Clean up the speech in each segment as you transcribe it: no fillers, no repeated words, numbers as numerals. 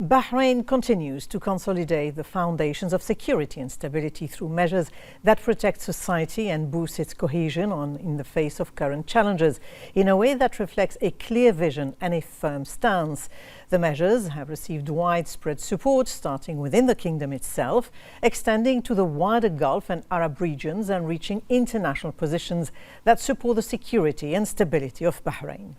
Bahrain continues to consolidate the foundations of security and stability through measures that protect society and boost its cohesion in the face of current challenges, in a way that reflects a clear vision and a firm stance. The measures have received widespread support, starting within the kingdom itself, extending to the wider Gulf and Arab regions, and reaching international positions that support the security and stability of Bahrain.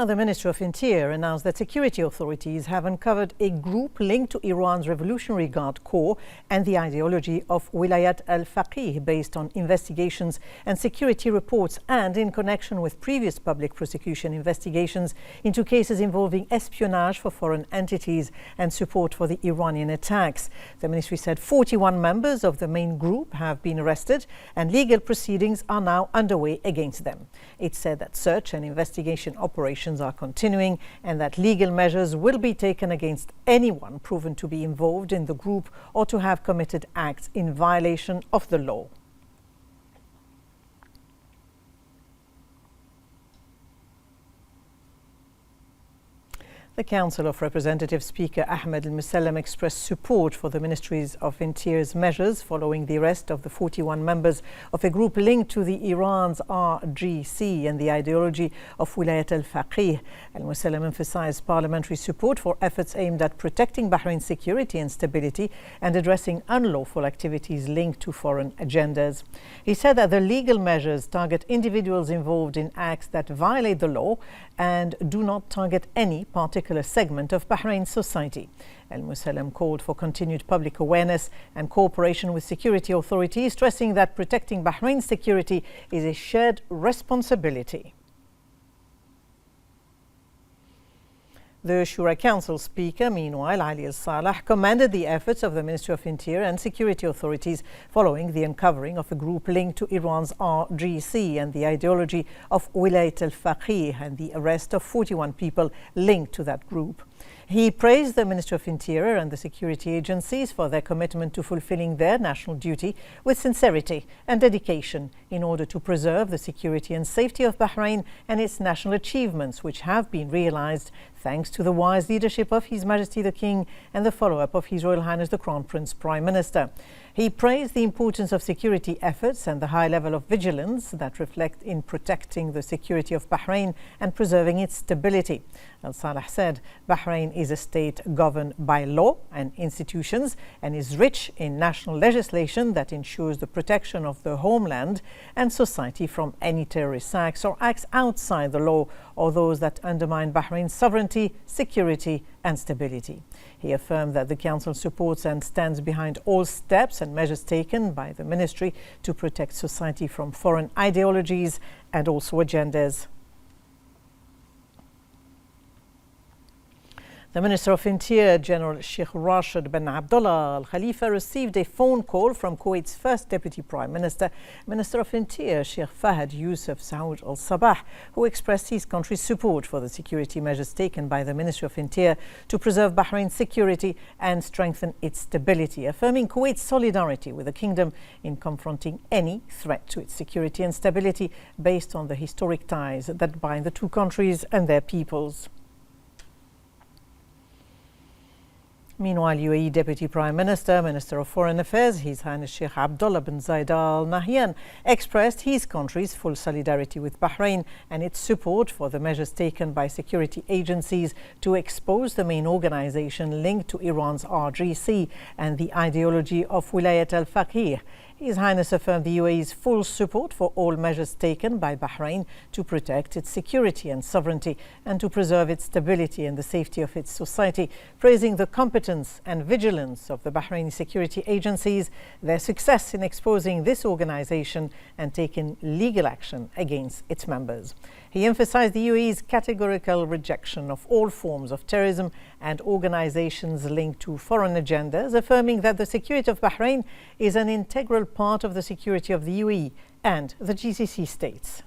Now, the Minister of Interior announced that security authorities have uncovered a group linked to Iran's Revolutionary Guard Corps and the ideology of Wilayat al-Faqih based on investigations and security reports and in connection with previous public prosecution investigations into cases involving espionage for foreign entities and support for the Iranian attacks. The ministry said 41 members of the main group have been arrested and legal proceedings are now underway against them. It said that search and investigation operations are continuing and that legal measures will be taken against anyone proven to be involved in the group or to have committed acts in violation of the law. The Council of Representatives Speaker Ahmed Al-Musallem expressed support for the Ministries of Interior's measures following the arrest of the 41 members of a group linked to the Iran's RGC and the ideology of Wilayat al-Faqih. Al-Musallem emphasized parliamentary support for efforts aimed at protecting Bahrain's security and stability and addressing unlawful activities linked to foreign agendas. He said that the legal measures target individuals involved in acts that violate the law and do not target any particular segment of Bahrain society. Al-Musallem called for continued public awareness and cooperation with security authorities, stressing that protecting Bahrain's security is a shared responsibility. The Shura Council Speaker, meanwhile, Ali Al-Saleh, commended the efforts of the Ministry of Interior and security authorities following the uncovering of a group linked to Iran's RGC and the ideology of Wilayat al-Faqih and the arrest of 41 people linked to that group. He praised the Ministry of Interior and the security agencies for their commitment to fulfilling their national duty with sincerity and dedication in order to preserve the security and safety of Bahrain and its national achievements, which have been realized thanks to the wise leadership of His Majesty the King and the follow-up of His Royal Highness the Crown Prince Prime Minister. He praised the importance of security efforts and the high level of vigilance that reflect in protecting the security of Bahrain and preserving its stability. Al-Saleh said Bahrain is a state governed by law and institutions and is rich in national legislation that ensures the protection of the homeland and society from any terrorist acts or acts outside the law or those that undermine Bahrain's sovereignty, security and stability. He affirmed that the Council supports and stands behind all steps and measures taken by the Ministry to protect society from foreign ideologies and also agendas. The Minister of Interior, General Sheikh Rashid bin Abdullah Al Khalifa, received a phone call from Kuwait's first Deputy Prime Minister, Minister of Interior Sheikh Fahad Yusuf Saud Al Sabah, who expressed his country's support for the security measures taken by the Ministry of Interior to preserve Bahrain's security and strengthen its stability, affirming Kuwait's solidarity with the kingdom in confronting any threat to its security and stability based on the historic ties that bind the two countries and their peoples. Meanwhile, UAE Deputy Prime Minister, Minister of Foreign Affairs, His Highness Sheikh Abdullah bin Zayed Al Nahyan, expressed his country's full solidarity with Bahrain and its support for the measures taken by security agencies to expose the main organization linked to Iran's RGC and the ideology of Wilayat al-Faqih. His Highness affirmed the UAE's full support for all measures taken by Bahrain to protect its security and sovereignty and to preserve its stability and the safety of its society, praising the competence and vigilance of the Bahraini security agencies, their success in exposing this organization and taking legal action against its members. He emphasized the UAE's categorical rejection of all forms of terrorism and organizations linked to foreign agendas, affirming that the security of Bahrain is an integral part of the security of the UAE and the GCC states.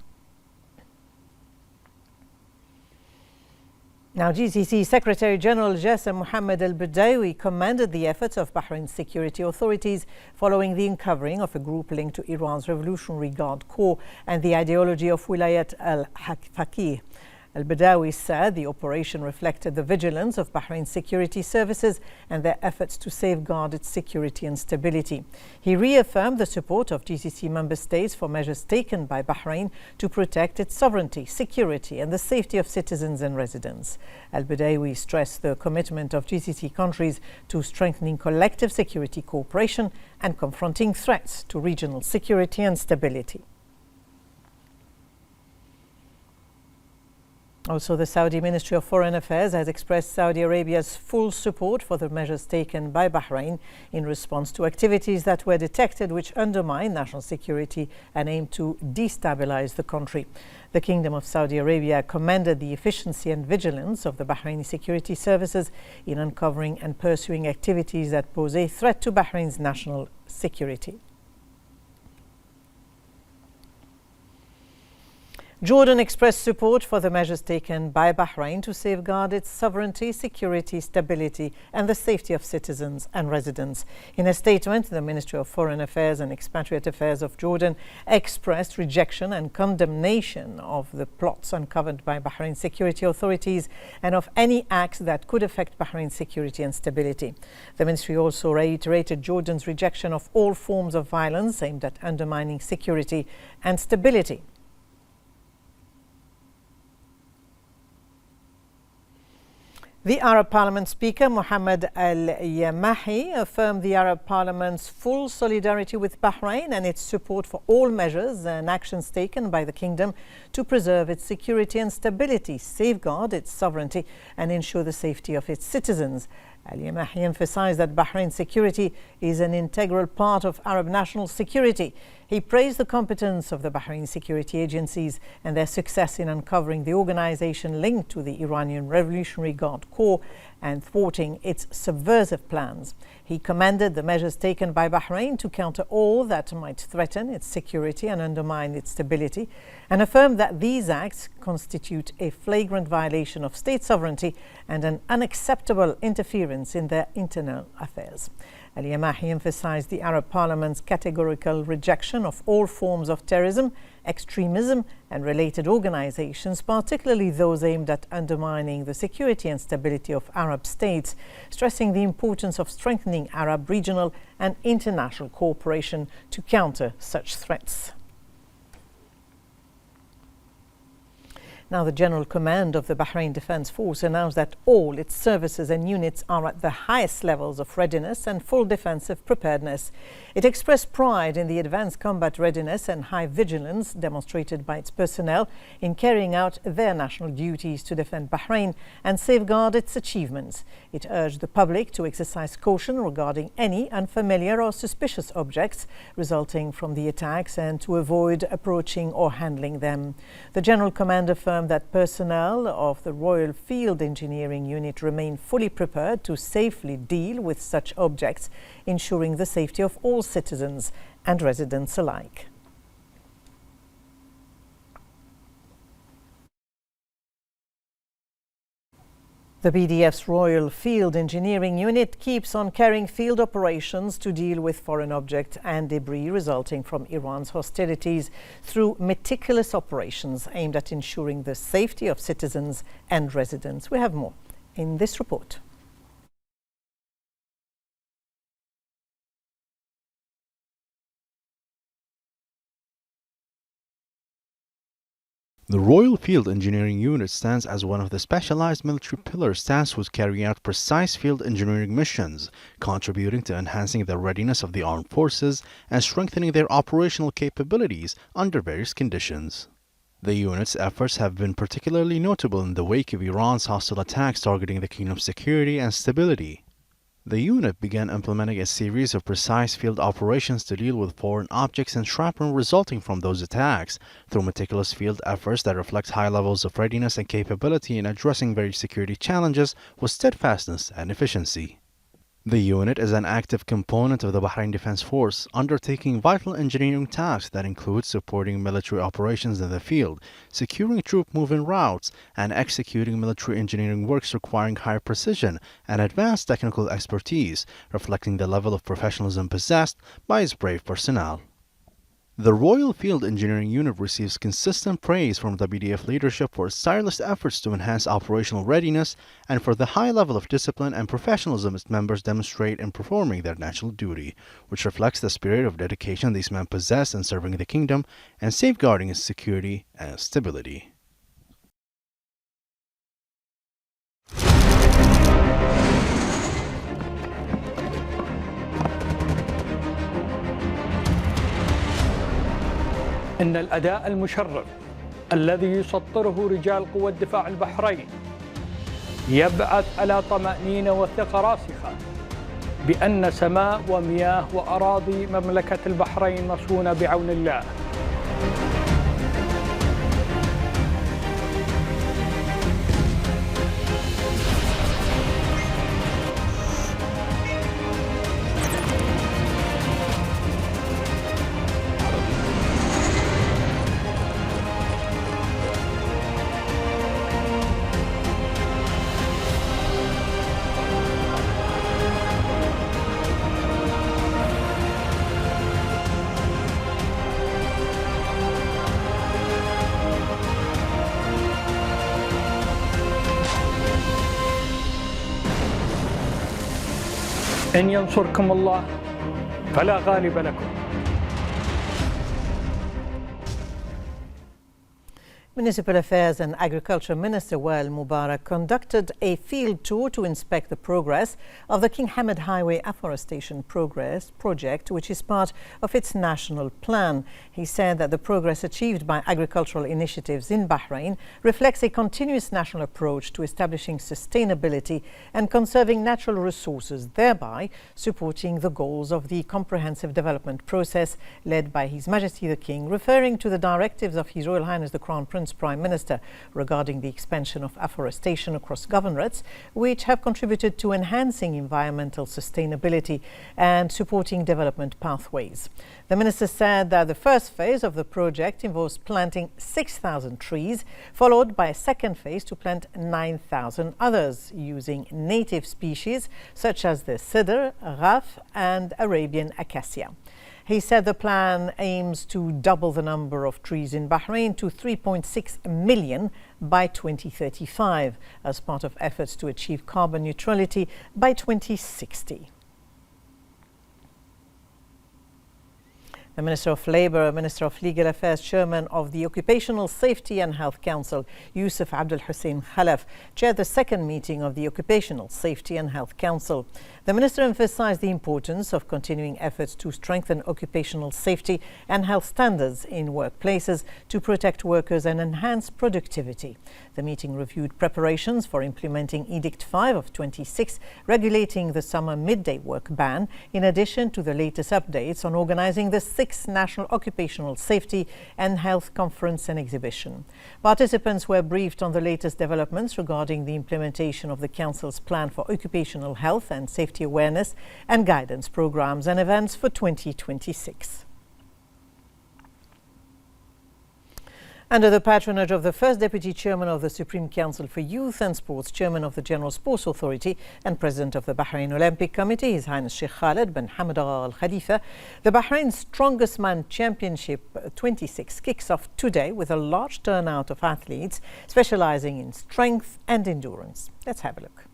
Now, GCC Secretary General Jassim Mohammed Al-Badawi commended the efforts of Bahrain's security authorities following the uncovering of a group linked to Iran's Revolutionary Guard Corps and the ideology of Wilayat al-Faqih. Al-Badawi said the operation reflected the vigilance of Bahrain's security services and their efforts to safeguard its security and stability. He reaffirmed the support of GCC member states for measures taken by Bahrain to protect its sovereignty, security and the safety of citizens and residents. Al-Badawi stressed the commitment of GCC countries to strengthening collective security cooperation and confronting threats to regional security and stability. Also, the Saudi Ministry of Foreign Affairs has expressed Saudi Arabia's full support for the measures taken by Bahrain in response to activities that were detected which undermine national security and aim to destabilize the country. The Kingdom of Saudi Arabia commended the efficiency and vigilance of the Bahraini security services in uncovering and pursuing activities that pose a threat to Bahrain's national security. Jordan expressed support for the measures taken by Bahrain to safeguard its sovereignty, security, stability, and the safety of citizens and residents. In a statement, the Ministry of Foreign Affairs and Expatriate Affairs of Jordan expressed rejection and condemnation of the plots uncovered by Bahrain security authorities and of any acts that could affect Bahrain's security and stability. The ministry also reiterated Jordan's rejection of all forms of violence aimed at undermining security and stability. The Arab Parliament Speaker, Mohammed Al-Yamahi, affirmed the Arab Parliament's full solidarity with Bahrain and its support for all measures and actions taken by the kingdom to preserve its security and stability, safeguard its sovereignty, and ensure the safety of its citizens. Al-Yamahi emphasized that Bahrain's security is an integral part of Arab national security. He praised the competence of the Bahrain security agencies and their success in uncovering the organization linked to the Iranian Revolutionary Guard Corps and thwarting its subversive plans. He commended the measures taken by Bahrain to counter all that might threaten its security and undermine its stability, and affirmed that these acts constitute a flagrant violation of state sovereignty and an unacceptable interference in their internal affairs. Al-Yamahi emphasized the Arab Parliament's categorical rejection of all forms of terrorism, extremism, and related organizations, particularly those aimed at undermining the security and stability of Arab states, stressing the importance of strengthening Arab regional and international cooperation to counter such threats. Now, the General Command of the Bahrain Defense Force announced that all its services and units are at the highest levels of readiness and full defensive preparedness. It expressed pride in the advanced combat readiness and high vigilance demonstrated by its personnel in carrying out their national duties to defend Bahrain and safeguard its achievements. It urged the public to exercise caution regarding any unfamiliar or suspicious objects resulting from the attacks and to avoid approaching or handling them. The General Command affirmed that personnel of the Royal Field Engineering Unit remain fully prepared to safely deal with such objects, ensuring the safety of all citizens and residents alike. The BDF's Royal Field Engineering Unit keeps on carrying field operations to deal with foreign objects and debris resulting from Iran's hostilities through meticulous operations aimed at ensuring the safety of citizens and residents. We have more in this report. The Royal Field Engineering Unit stands as one of the specialized military pillars tasked with carrying out precise field engineering missions, contributing to enhancing the readiness of the armed forces and strengthening their operational capabilities under various conditions. The unit's efforts have been particularly notable in the wake of Iran's hostile attacks targeting the kingdom's security and stability. The unit began implementing a series of precise field operations to deal with foreign objects and shrapnel resulting from those attacks through meticulous field efforts that reflect high levels of readiness and capability in addressing various security challenges with steadfastness and efficiency. The unit is an active component of the Bahrain Defense Force, undertaking vital engineering tasks that include supporting military operations in the field, securing troop movement routes, and executing military engineering works requiring high precision and advanced technical expertise, reflecting the level of professionalism possessed by its brave personnel. The Royal Field Engineering Unit receives consistent praise from the BDF leadership for its tireless efforts to enhance operational readiness and for the high level of discipline and professionalism its members demonstrate in performing their national duty, which reflects the spirit of dedication these men possess in serving the kingdom and safeguarding its security and stability. إن الأداء المشرف الذي يسطره رجال قوى دفاع البحرين يبعث على طمأنينة وثقة راسخة بأن سماء ومياه وأراضي مملكة البحرين مصونة بعون الله. إن ينصركم الله فلا غالب لكم. Municipal Affairs and Agriculture Minister Wael Mubarak conducted a field tour to inspect the progress of the King Hamad Highway Afforestation project, which is part of its national plan. He said that the progress achieved by agricultural initiatives in Bahrain reflects a continuous national approach to establishing sustainability and conserving natural resources, thereby supporting the goals of the comprehensive development process led by His Majesty the King, referring to the directives of His Royal Highness the Crown Prince Prime Minister regarding the expansion of afforestation across governorates, which have contributed to enhancing environmental sustainability and supporting development pathways. The minister said that the first phase of the project involves planting 6,000 trees, followed by a second phase to plant 9,000 others using native species such as the cedar, raf and Arabian acacia. He said the plan aims to double the number of trees in Bahrain to 3.6 million by 2035 as part of efforts to achieve carbon neutrality by 2060. The Minister of Labour, Minister of Legal Affairs, Chairman of the Occupational Safety and Health Council, Yusuf Abdul Hussein Khalaf, chaired the second meeting of the Occupational Safety and Health Council. The Minister emphasised the importance of continuing efforts to strengthen occupational safety and health standards in workplaces to protect workers and enhance productivity. The meeting reviewed preparations for implementing Edict 5 of 26, regulating the summer midday work ban, in addition to the latest updates on organising the 6th National Occupational Safety and Health Conference and Exhibition. Participants were briefed on the latest developments regarding the implementation of the Council's plan for occupational health and safety awareness and guidance programs and events for 2026. Under the patronage of the First Deputy Chairman of the Supreme Council for Youth and Sports, Chairman of the General Sports Authority and President of the Bahrain Olympic Committee, His Highness Sheikh Khalid bin Hamad Al Khalifa, the Bahrain Strongest Man Championship 26 kicks off today with a large turnout of athletes specializing in strength and endurance. Let's have a look.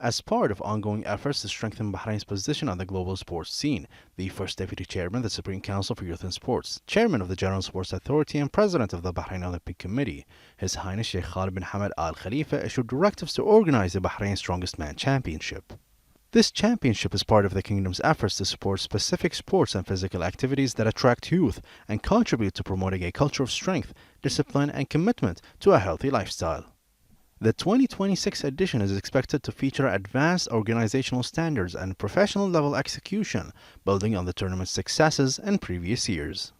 As part of ongoing efforts to strengthen Bahrain's position on the global sports scene, the First Deputy Chairman of the Supreme Council for Youth and Sports, Chairman of the General Sports Authority and President of the Bahrain Olympic Committee, His Highness Sheikh Khalid bin Hamad Al Khalifa, issued directives to organize the Bahrain Strongest Man Championship. This championship is part of the Kingdom's efforts to support specific sports and physical activities that attract youth and contribute to promoting a culture of strength, discipline and commitment to a healthy lifestyle. The 2026 edition is expected to feature advanced organizational standards and professional level execution, building on the tournament's successes in previous years.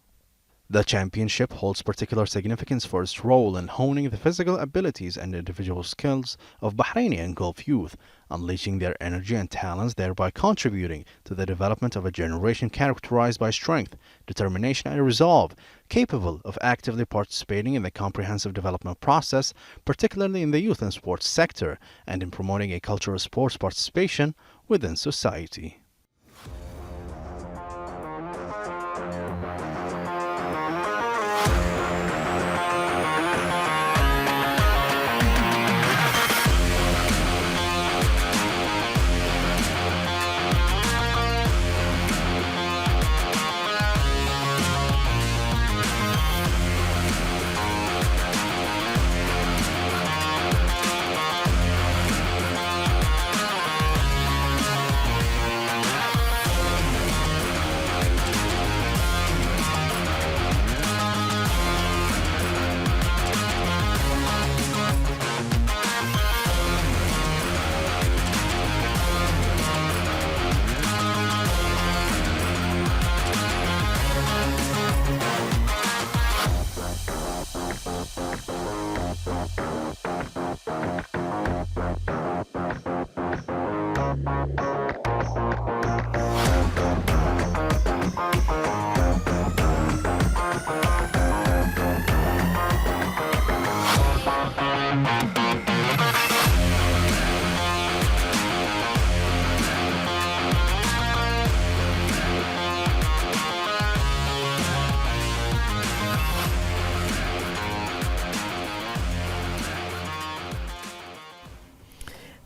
The championship holds particular significance for its role in honing the physical abilities and individual skills of Bahraini and Gulf youth, unleashing their energy and talents, thereby contributing to the development of a generation characterized by strength, determination and resolve, capable of actively participating in the comprehensive development process, particularly in the youth and sports sector, and in promoting a culture of sports participation within society.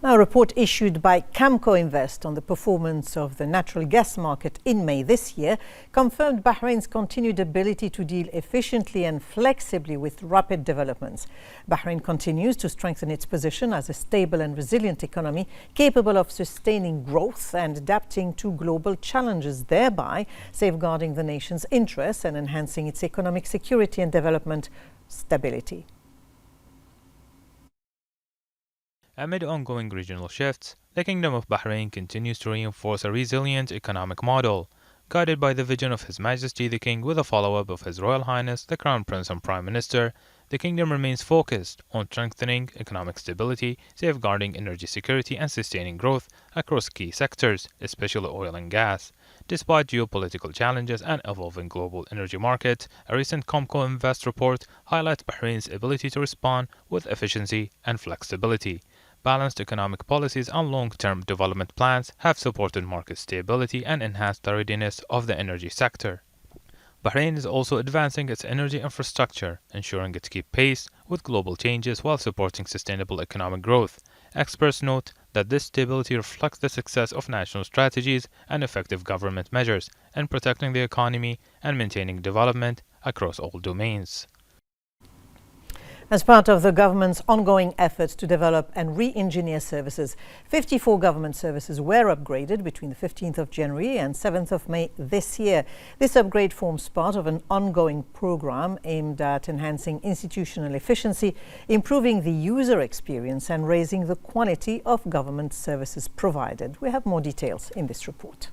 A report issued by Camco Invest on the performance of the natural gas market in May this year confirmed Bahrain's continued ability to deal efficiently and flexibly with rapid developments. Bahrain continues to strengthen its position as a stable and resilient economy capable of sustaining growth and adapting to global challenges, thereby safeguarding the nation's interests and enhancing its economic security and development stability. Amid ongoing regional shifts, the Kingdom of Bahrain continues to reinforce a resilient economic model. Guided by the vision of His Majesty the King with a follow-up of His Royal Highness the Crown Prince and Prime Minister, the Kingdom remains focused on strengthening economic stability, safeguarding energy security and sustaining growth across key sectors, especially oil and gas. Despite geopolitical challenges and evolving global energy markets, a recent Camco Invest report highlights Bahrain's ability to respond with efficiency and flexibility. Balanced economic policies and long-term development plans have supported market stability and enhanced the readiness of the energy sector. Bahrain is also advancing its energy infrastructure, ensuring it keeps pace with global changes while supporting sustainable economic growth. Experts note that this stability reflects the success of national strategies and effective government measures in protecting the economy and maintaining development across all domains. As part of the government's ongoing efforts to develop and re-engineer services, 54 government services were upgraded between the 15th of January and 7th of May this year. This upgrade forms part of an ongoing program aimed at enhancing institutional efficiency, improving the user experience and raising the quality of government services provided. We have more details in this report.